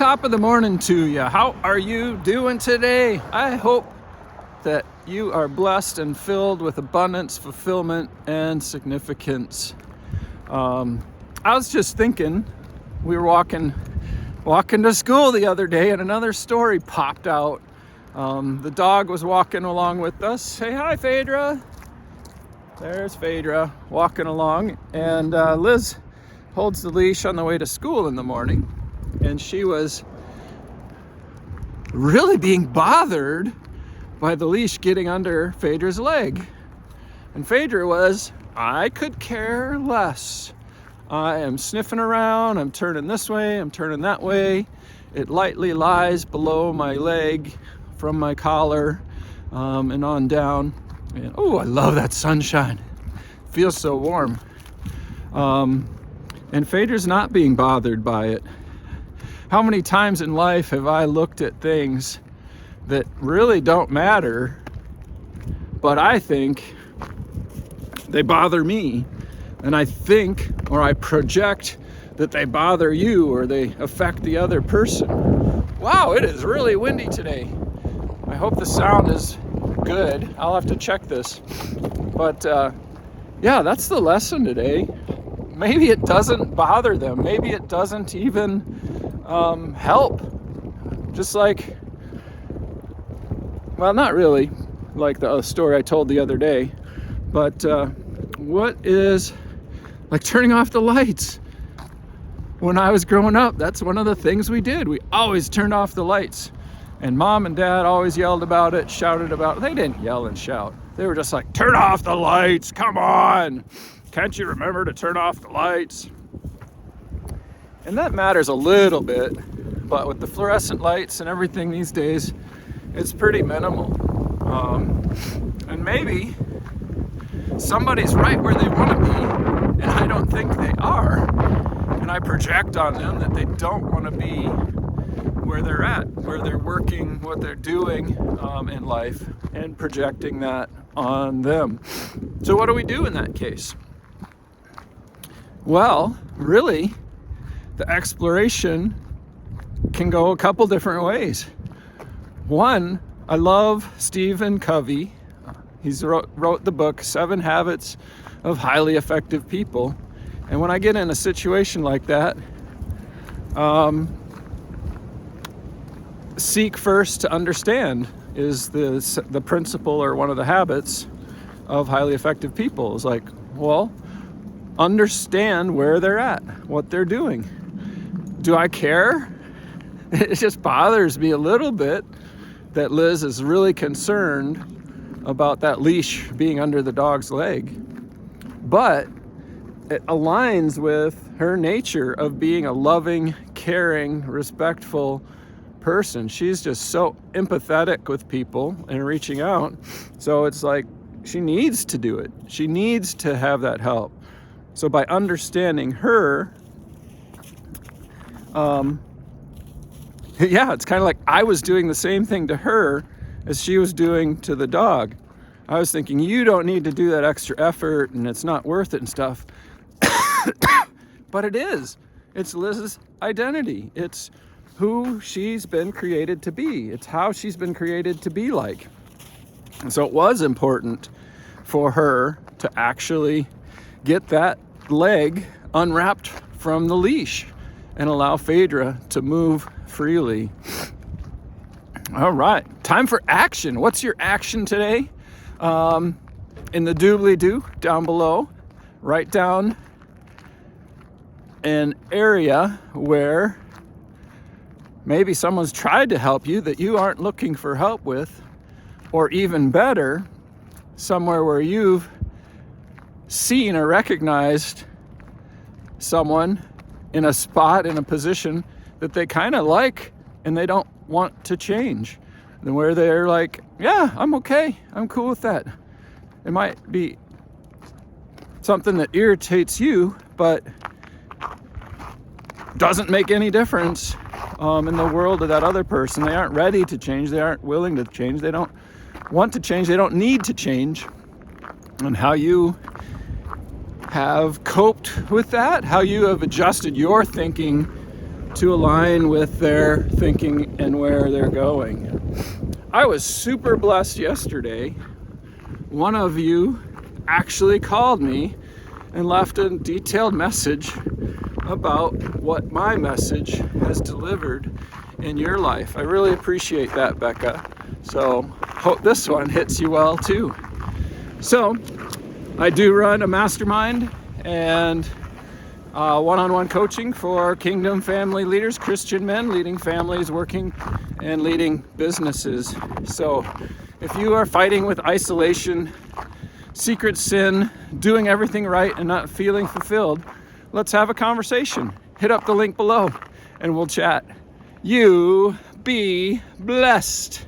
Top of the morning to you. How are you doing today? I hope that you are blessed and filled with abundance, fulfillment, and significance. I was just thinking, we were walking to school the other day, and another story popped out. The dog was walking along with us. Say hi, Phaedra. There's Phaedra walking along, and Liz holds the leash on the way to school in the morning, and she was really being bothered by the leash getting under Phaedra's leg. And Phaedra was, I could care less. I am sniffing around, I'm turning this way, I'm turning that way. It lightly lies below my leg from my collar and on down. And oh, I love that sunshine. Feels so warm. And Phaedra's not being bothered by it. How many times in life have I looked at things that really don't matter, but I think they bother me, and I think, or I project that they bother you or they affect the other person. Wow, it is really windy today. I hope the sound is good. I'll have to check this. But yeah, that's the lesson today. Maybe it doesn't bother them. Maybe it doesn't even help. Just like, well, not really like the story I told the other day, but what is like turning off the lights? When I was growing up, that's one of the things we did. We always turned off the lights, and mom and dad always yelled about it, shouted about it. They didn't yell and shout. They were just like, turn off the lights, come on. Can't you remember to turn off the lights? And that matters a little bit, but with the fluorescent lights and everything these days, it's pretty minimal. And maybe somebody's right where they want to be, and I don't think they are. And I project on them that they don't want to be where they're at, where they're working, what they're doing in life, and projecting that on them. So what do we do in that case? Well, really, the exploration can go a couple different ways. One, I love Stephen Covey. He's wrote the book, 7 Habits of Highly Effective People. And when I get in a situation like that, seek first to understand is the principle or one of the habits of highly effective people. Is like, well, understand where they're at, what they're doing. Do I care? It just bothers me a little bit that Liz is really concerned about that leash being under the dog's leg. But it aligns with her nature of being a loving, caring, respectful person. She's just so empathetic with people and reaching out. So it's like she needs to do it. She needs to have that help. So by understanding her, yeah, it's kind of like I was doing the same thing to her as she was doing to the dog. I was thinking, you don't need to do that extra effort and it's not worth it and stuff. But it is. It's Liz's identity. It's who she's been created to be. It's how she's been created to be like. And so it was important for her to actually get that leg unwrapped from the leash and allow Phaedra to move freely. All right, time for action. What's your action today? In the doobly-doo down below, write down an area where maybe someone's tried to help you that you aren't looking for help with, or even better, somewhere where you've seen or recognized someone in a spot, in a position that they kind of like and they don't want to change. And where they're like, yeah, I'm okay, I'm cool with that. It might be something that irritates you, but doesn't make any difference in the world of that other person. They aren't ready to change, they aren't willing to change, they don't want to change, they don't need to change. And how you have coped with that, how you have adjusted your thinking to align with their thinking and where they're going. I was super blessed yesterday. One of you actually called me and left a detailed message about what my message has delivered in your life. I really appreciate that, Becca. So hope this one hits you well too. So I do run a mastermind and one-on-one coaching for kingdom family leaders, Christian men leading families, working and leading businesses. So if you are fighting with isolation, secret sin, doing everything right and not feeling fulfilled, let's have a conversation. Hit up the link below and we'll chat. You be blessed.